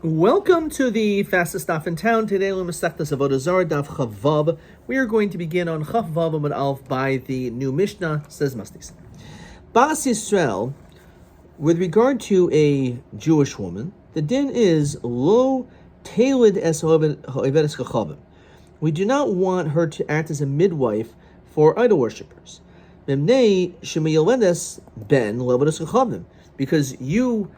Welcome to the fastest stop in town. Today, we're Avodah Zarah daf Chavav. We are going to begin on Chav Vav Amud Alf by the new Mishnah. Says Mastis. Bas Yisrael, with regard to a Jewish woman, the din is lo tailed es ha'ovedes kachavim. We do not want her to act as a midwife for idol worshippers. Memnei shemiyaledes ben levodes kachavim, because you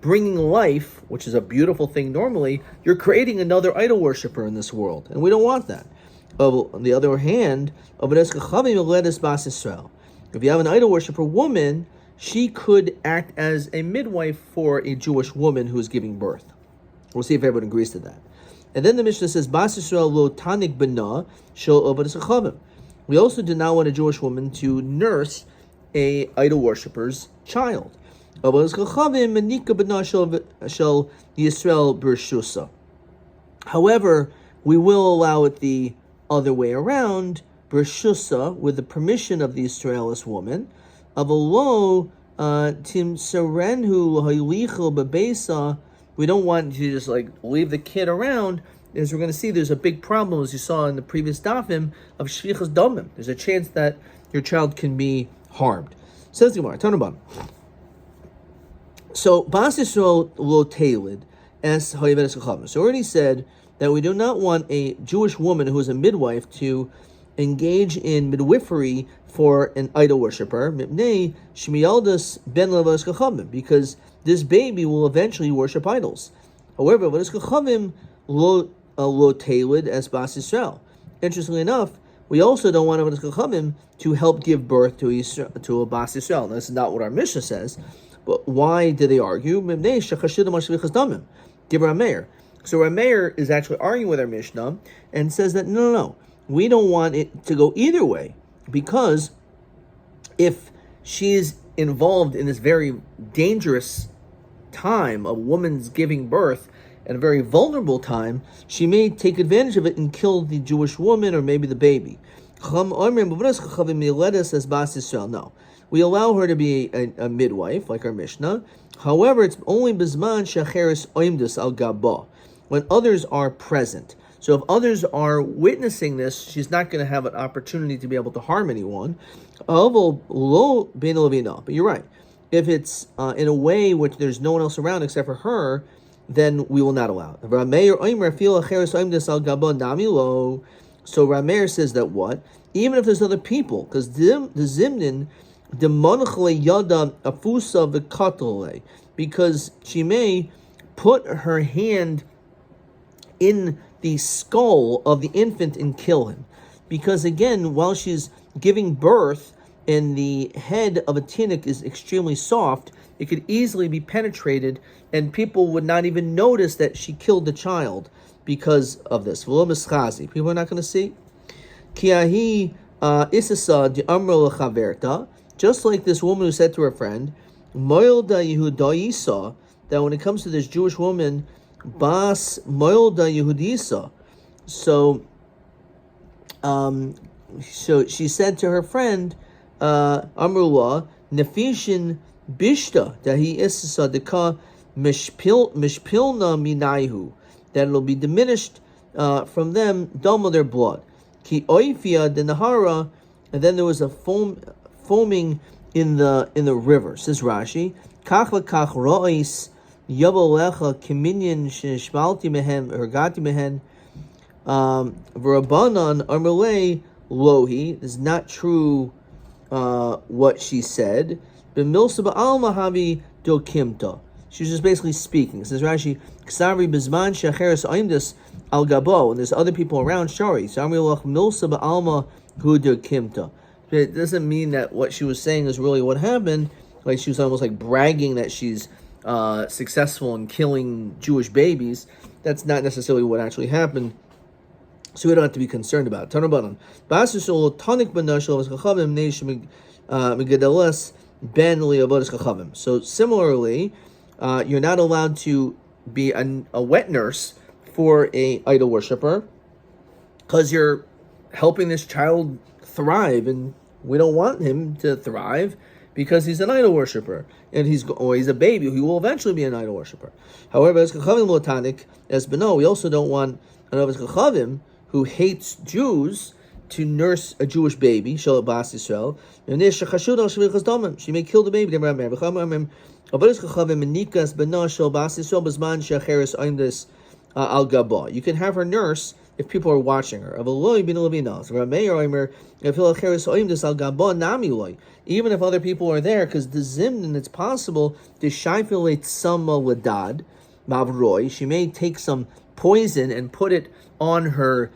bringing life, which is a beautiful thing normally, you're creating another idol worshiper in this world, and we don't want that. On the other hand, if you have an idol worshiper woman, she could act as a midwife for a Jewish woman who is giving birth. We'll see if everyone agrees to that. And then the Mishnah says, Bas Yisrael lo tanik b'na shel avodas kachavim. We also did not want a Jewish woman to nurse a idol worshiper's child. However, we will allow it the other way around, Bershusa, with the permission of the Israelis woman. We don't want to just leave the kid around. As we're going to see, there's a big problem, as you saw in the previous dafim, of shvichas damim. There's a chance that your child can be harmed. Says the Gemara, turn about. So, Bas Yisrael lo tailed es ha'ovedes kachavim. So, already said that we do not want a Jewish woman who is a midwife to engage in midwifery for an idol worshiper, mipnei shmiyaldas ben levodes kachavim, because this baby will eventually worship idols. However, avodas kachavim lo tailed es Bas Yisrael. Interestingly enough, we also don't want avodas kachavim to help give birth to a Bas Yisrael. Now, this is not what our Mishnah says. But why did they argue? Give Rameir. So Rameir is actually arguing with our Mishnah and says that no, we don't want it to go either way, because if she is involved in this very dangerous time, a woman's giving birth, at a very vulnerable time, she may take advantage of it and kill the Jewish woman or maybe the baby. No. We allow her to be a midwife, like our Mishnah. However, it's only bizman shacheres oimdus al gaba, when others are present. So if others are witnessing this, she's not going to have an opportunity to be able to harm anyone. But you're right. If it's in a way which there's no one else around except for her, then we will not allow it. So Rameir says that what? Even if there's other people, because the Zimnin, because she may put her hand in the skull of the infant and kill him. Because again, while she's giving birth and the head of a tinnik is extremely soft, it could easily be penetrated and people would not even notice that she killed the child because of this. People are not going to see. Just like this woman who said to her friend, that when it comes to this Jewish woman, Bas Moilda Yehudisa. So she said to her friend, Amrullah, Nefishin Bishta, Dahi Issa Deka Mishpilna Minaihu, that it'll be diminished from them, dome of their blood. Ki Oifia de Nahara, and then there was a foaming in the river. Says Rashi, Kach lekach ro'is yavolecha kiminyan sheshmalti mehen ergati mehen v'rabanan armelei lohi. Is not true what she said. B'milsa ba'alma havi dokimta. She's just basically speaking. It says Rashi, Ksavri bizman shecheres oimdus al gabo, and there's other people around. Shari, Samri loch milsa ba'alma hu dokimta. It doesn't mean that what she was saying is really what happened. Like she was almost like bragging that she's successful in killing Jewish babies. That's not necessarily what actually happened. So we don't have to be concerned about it. So similarly, you're not allowed to be a wet nurse for a idol worshiper because you're helping this child thrive, and we don't want him to thrive because he's an idol worshiper, and he's a baby who will eventually be an idol worshiper. However, as Chachavim Lotanik, as Beno, we also don't want an Avos Chachavim who hates Jews to nurse a Jewish baby, Shel Bas Yisrael. She may kill the baby. You can have her nurse if people are watching her. Even if other people are there, because the zimnin, it's possible to shayfilet sama ladad mavroi. She may take some poison and put it on her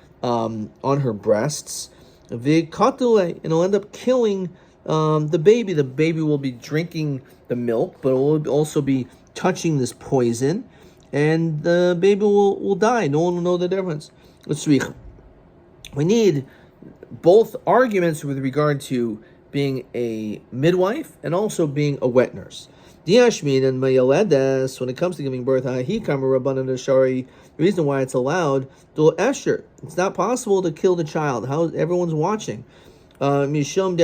breasts. And it'll end up killing the baby. The baby will be drinking the milk, but it will also be touching this poison, and the baby will die. No one will know the difference. We need both arguments with regard to being a midwife and also being a wet nurse. Diashmin and Mayaledes, when it comes to giving birth, the reason why it's allowed, it's not possible to kill the child. How everyone's watching. Mishum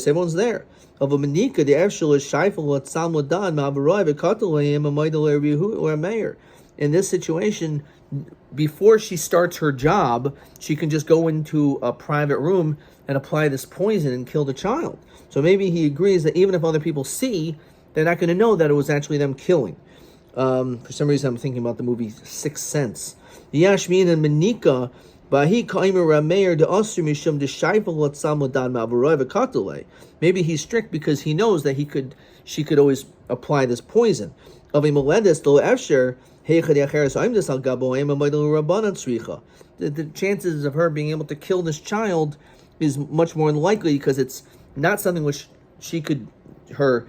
everyone's there. Of a manika, the Eshel is shaifel at Samladan, Mabarai, Vekatalayim, a Maidal or a mayor. In this situation, before she starts her job, she can just go into a private room and apply this poison and kill the child. So maybe he agrees that even if other people see, they're not going to know that it was actually them killing. For some reason, I'm thinking about the movie Sixth Sense. Yashmin and Manika, maybe he's strict because he knows that she could always apply this poison. The chances of her being able to kill this child is much more unlikely because it's not something which she could, her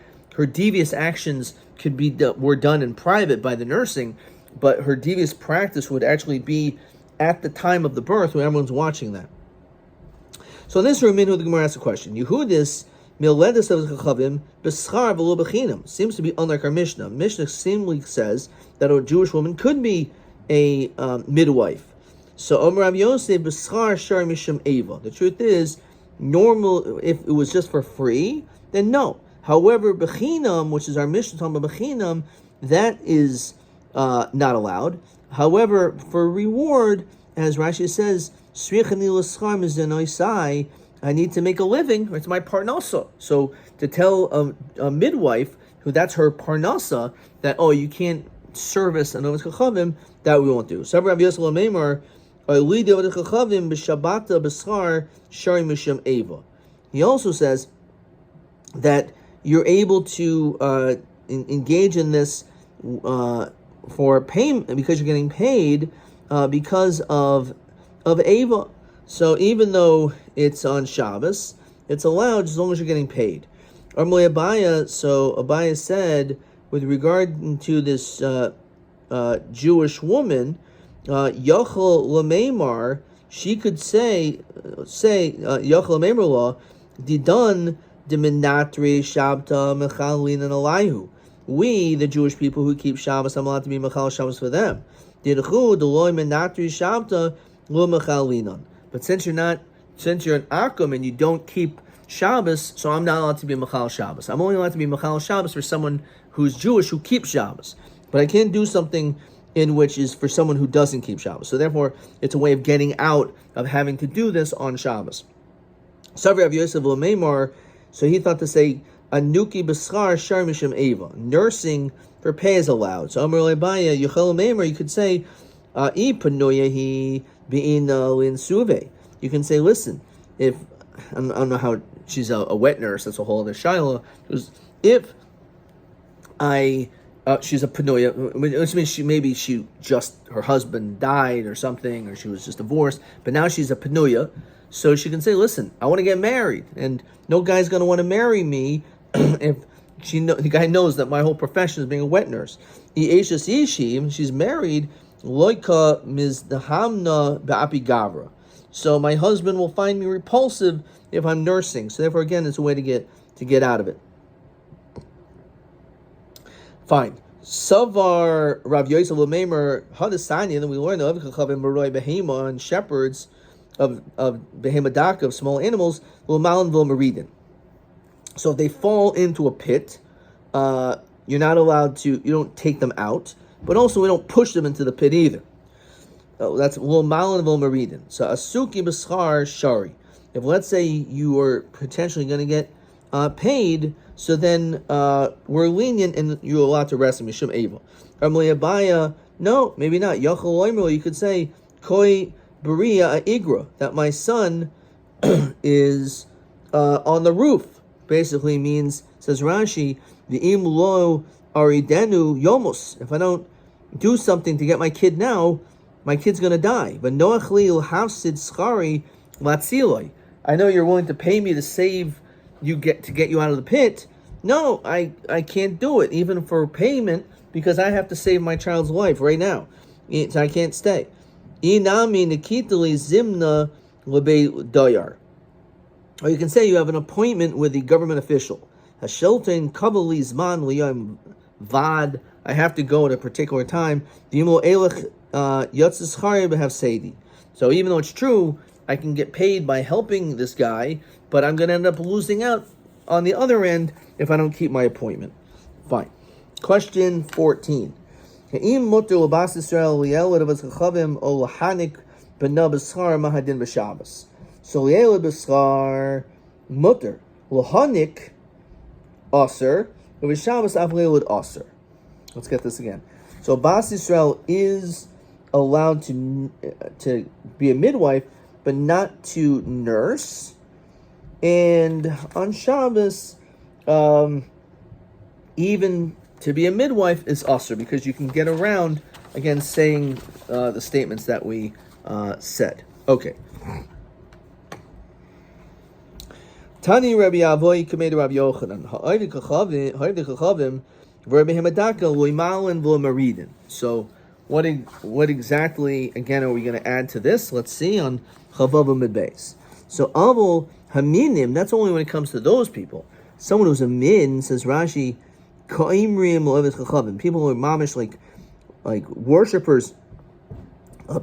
devious actions were done in private by the nursing, but her devious practice would actually be at the time of the birth when everyone's watching that. So in this room, the Gemara asks a question. Yehudis miledis of chachavim b'schar v'lo b'chinam seems to be unlike our Mishnah. Mishnah seemingly says that a Jewish woman could be a midwife. So Omer Rav Yosef b'schar shar misham eva. The truth is, normal if it was just for free, then no. However, b'chinam, which is our Mishnah talking about b'chinam, that is not allowed. However, for reward, as Rashi says, I need to make a living. It's my parnasa. So to tell a midwife who that's her parnasa that you can't service an Avos Chachavim, that we won't do. He also says that you're able to engage in this for payment because you're getting paid because of Ava. So even though it's on Shabbos, it's allowed as long as you're getting paid. Abaya, so Abaya said with regard to this Jewish woman, Yachal Lameimar, she could say Yachal Lameimar law, Didan Diminatri Shabta Mechalin and Elihu. We, the Jewish people who keep Shabbos, I'm allowed to be Mechal Shabbos for them. But since you're an Akum and you don't keep Shabbos, so I'm not allowed to be Mechal Shabbos. I'm only allowed to be Mechal Shabbos for someone who's Jewish who keeps Shabbos. But I can't do something in which is for someone who doesn't keep Shabbos. So therefore, it's a way of getting out of having to do this on Shabbos. Savri Rav Yosef L'Meimar, so he thought to say, Anuki b'schar shar misham eva. Nursing for pay is allowed. So Amar Lebaya, Yochel Meimer, you could say, I panoyahi be'ina lin suve. You can say, listen, if I don't know how she's a wet nurse, that's a whole other shaila. If she's a panoya, which means she just her husband died or something, or she was just divorced, but now she's a panoya. So she can say, listen, I want to get married, and no guy's going to want to marry me if the guy knows that my whole profession is being a wet nurse. She's married, loika mizdahamna ba'api gavra. So my husband will find me repulsive if I'm nursing. So therefore, again, it's a way to get out of it. Fine. Savar Rav Yosef L'Meimer Hadasani, and then we learn the Avichavim Maroi Behema and shepherds of Behema Daka, of small animals, L'Malin V'Maridin. So if they fall into a pit, you're not allowed to, you don't take them out, but also we don't push them into the pit either. That's Lo Malin Vo Maridin. So Asuki B'schar Shari. If let's say you are potentially going to get paid, so then we're lenient and you're allowed to rest him. Mishum Eva. Abaya, no, maybe not. Yachal Oimro, you could say, Koi Beria Igra, that my son is on the roof. Basically means, says Rashi, the Im Lo Aridenu Yomos. If I don't do something to get my kid now, my kid's going to die. But Noachli Hafsid Schari Latziloi. I know you're willing to pay me to save you, get you out of the pit. No, I can't do it, even for payment, because I have to save my child's life right now. So I can't stay. Inami Nikitali Zimna Lebe Dayar. Or you can say you have an appointment with the government official. Hashelten Kabali Zman Liyam Vad. I have to go at a particular time. Dimo Elech Yatzis have Sadi. So even though it's true, I can get paid by helping this guy, but I'm going to end up losing out on the other end if I don't keep my appointment. Fine. Question 14. Ha'im mutter l'bas Yisrael li'elad v'chachavim o l'hanik b'na b'schar mahadin b'Shabbos. So li'elad b'schar mutter l'hanik aser v'Shabbos av li'elad aser. Let's get this again. So Bas Yisrael is allowed to be a midwife, but not to nurse. And on Shabbos, even to be a midwife is usher, because you can get around, again, saying the statements that we said. Okay. Tani Rabbi Avoy Kamed Rabbi Yochanan. Ha'ayde kachavim v'Rabbi Hamadaka loimalin v'maridin. So what exactly, again, are we going to add to this? Let's see on Chavav Midbeis. So Avol Haminim, that's only when it comes to those people. Someone who's a min, says Rashi, Ka'imrim Levet Chachavim. People who are mamish, like worshippers,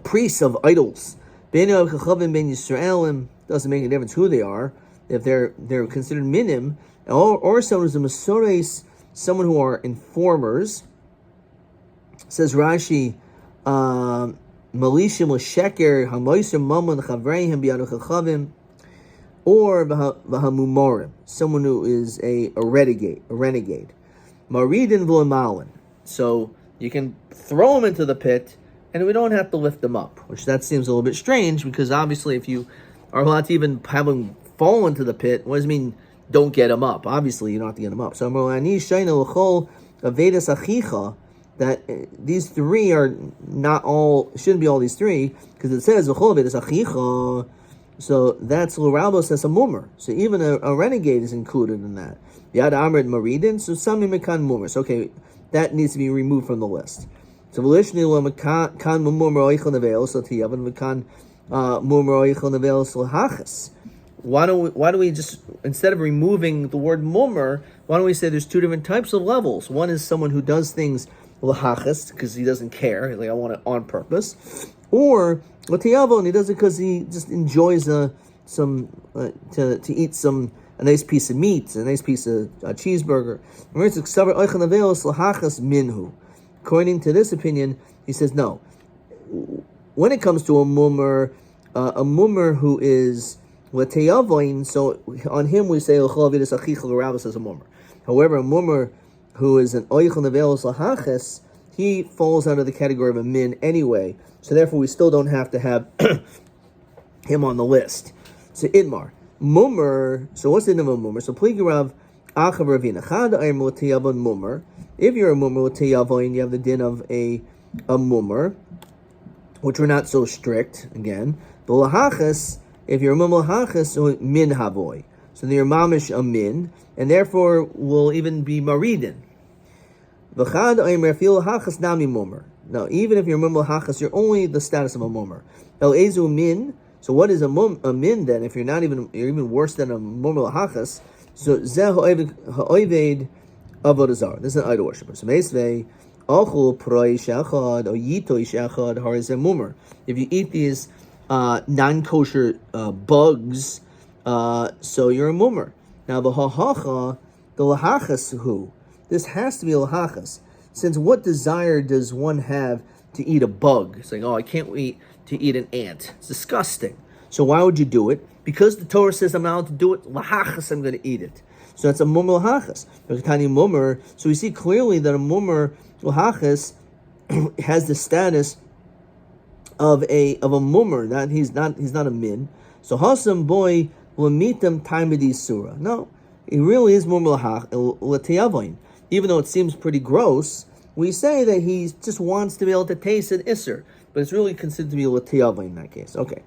priests of idols. Ben Chachavim Ben Yisraelim, doesn't make a difference who they are. If they're considered minim, or someone who's a Masores, someone who are informers. Says Rashi, Malishim L'Sheker, Hamoiser Mammon Chavreihim B'Yadu Chachavim, or V'Hamumorim, someone who is a renegade. Maridin V'Lamalin. So you can throw them into the pit, and we don't have to lift them up, which that seems a little bit strange, because obviously if you are allowed to even have them fall into the pit, what does it mean don't get them up? Obviously you don't have to get them up. So Amrani Shaina L'Chol Avedas Achicha, that these three are not all, shouldn't be all these three, because it says L'Chol Avedas Achicha. So that's L'Rabos as a mummer. So even a renegade is included in that. Yad Amr and Maridin, so Sami Mekan mummer. So okay, that needs to be removed from the list. So V'lishni Kan mummer Oichel Neveil, so Tiyavan Mekan mummer Oichel Neveil Slahachas. Why do we just, instead of removing the word mummer, why don't we say there's two different types of levels? One is someone who does things lahachas, because he doesn't care, like I want it on purpose. Or Latiyavon, he does it because he just enjoys to eat a nice piece of meat, a nice piece of cheeseburger. According to this opinion, he says no. When it comes to a mummer who is Latiyavon, so on him we say Ravas as a mummer. However, a mummer who is an oichel nevelos lahachas, he falls under the category of a min anyway. So therefore, we still don't have to have him on the list. So Idmar mummer. So what's the name of a mummer? So pligirav achav ravina chad ayim l'tiyavon mummer. If you're a mummer l'tiyavon, you have the din of a mummer, which we're not so strict again. The lahachas, if you're a mummer lahachas, so min havoy. So you're mamish a min, and therefore will even be maridin. V'chad ayim rafil lahachas nami mummer. Now, even if you're a mummer lahachas, you're only the status of a mummer. El ezu min. So what is a min then? If you're even worse than a mummer lahachas. So zeh ha'oived avodah zarah. This is an idol worshiper. So meisvei achul proi shechad or yitoi shechad harizeh mummer. If you eat these non-kosher bugs, so you're a mummer. Now the hahacha, the lahachas who? This has to be lahachas. Since what desire does one have to eat a bug? It's like, oh, I can't wait to eat an ant. It's disgusting. So why would you do it? Because the Torah says I'm not allowed to do it. Lahachas, I'm going to eat it. So that's a mummer lahachas. So we see clearly that a mummer lahachas has the status of a mummer. That he's not a min. So hasam boy will meet them time of surah. No, it really is mummer lahachas. Even though it seems pretty gross, we say that he just wants to be able to taste an isser, but it's really considered to be latiyava in that case. Okay.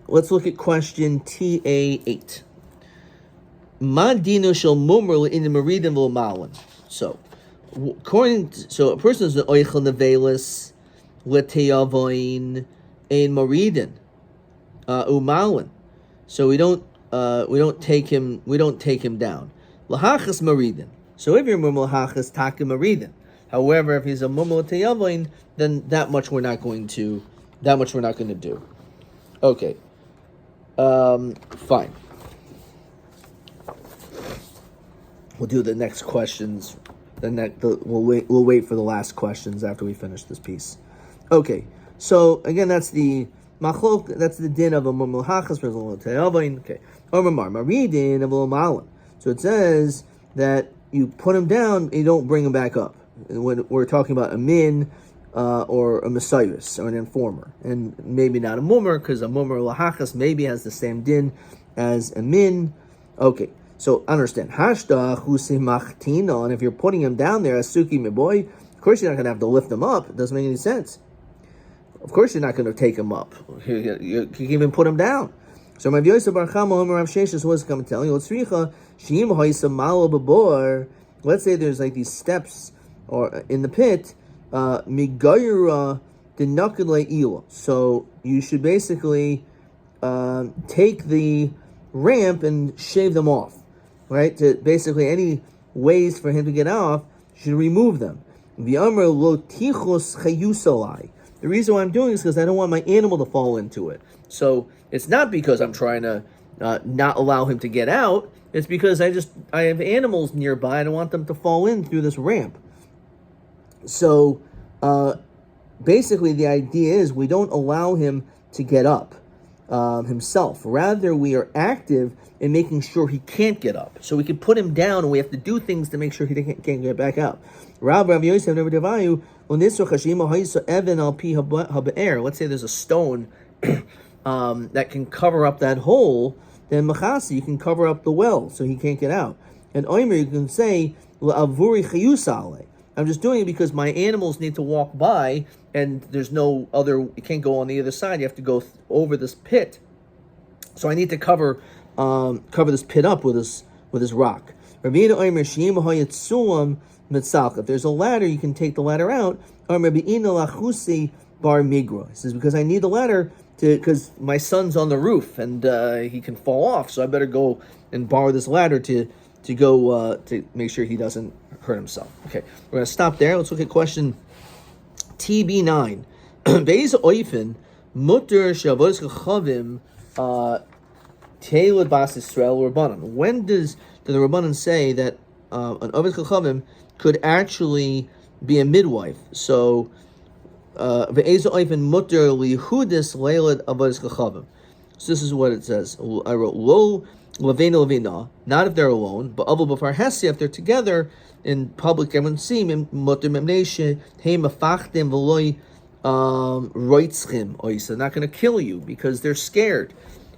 Let's look at question TA8. Ma dinu shel mumr in the meridim v'malin. So a person is an oichel nevelis latiyavain ein meridin umalin. So we don't take him down. Lahachas meridin. So if you're mumul lahachas takim meridin. However, if he's a mumul latiyavain, then that much we're not going to do. Okay. Fine. We'll do the next questions. We'll wait for the last questions after we finish this piece. Okay. So again, that's the machlok. That's the din of a mumul hachas versus latiyavain. Okay. Omar maridin of malin. So it says that you put him down, and you don't bring him back up. When we're talking about a min. Or a messias, or an informer, and maybe not a mummer, because a mummer lahachas maybe has the same din as a min. Okay, so understand. Hashda husimachtina, and if you're putting him down there as suki meboy, of course you're not going to have to lift him up. It doesn't make any sense. Of course you're not going to take him up. You can even put him down. So my Yosef Bar Chama Omer Rav Sheshes was coming to tell you, let's say there's like these steps or in the pit. Migayura denakadle ila. So you should basically take the ramp and shave them off, right? To basically any ways for him to get off, you should remove them. The amr lo tichos chayusalai. The reason why I'm doing this is because I don't want my animal to fall into it. So it's not because I'm trying to not allow him to get out. It's because I have animals nearby. I don't want them to fall in through this ramp. So, basically, the idea is we don't allow him to get up himself. Rather, we are active in making sure he can't get up. So we can put him down, and we have to do things to make sure he can't get back up. Let's say there's a stone that can cover up that hole. Then machasi, you can cover up the well so he can't get out. And oimer, you can say la'avuri chayusale. I'm just doing it because my animals need to walk by, and there's no other. You can't go on the other side. You have to go over this pit. So I need to cover this pit up with this rock. If there's a ladder, you can take the ladder out. He says, because I need the ladder because my son's on the roof and he can fall off. So I better go and borrow this ladder to go to make sure he doesn't hurt himself. Okay, we're going to stop there. Let's look at question TB9. Beis oifen mutter shavos chavim teilad bas Israel Rabbanan. When do the Rabbanan say that an Ovid Chachavim could actually be a midwife? So, Be'ez oifen mutter lihudis leilad avos Chachavim. So this is what it says. I wrote lo. Levena, not if they're alone, but avol b'far hesi, if they're together in public, everyone see mutter memneshe hey mafachtim v'loy roitzchim oisa. Not going to kill you because they're scared.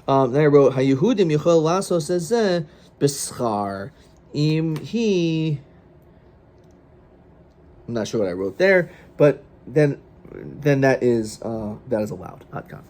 Then I wrote haYehudim yichol laso says b'schar im he. I'm not sure what I wrote there, but then that is allowed. Adkan.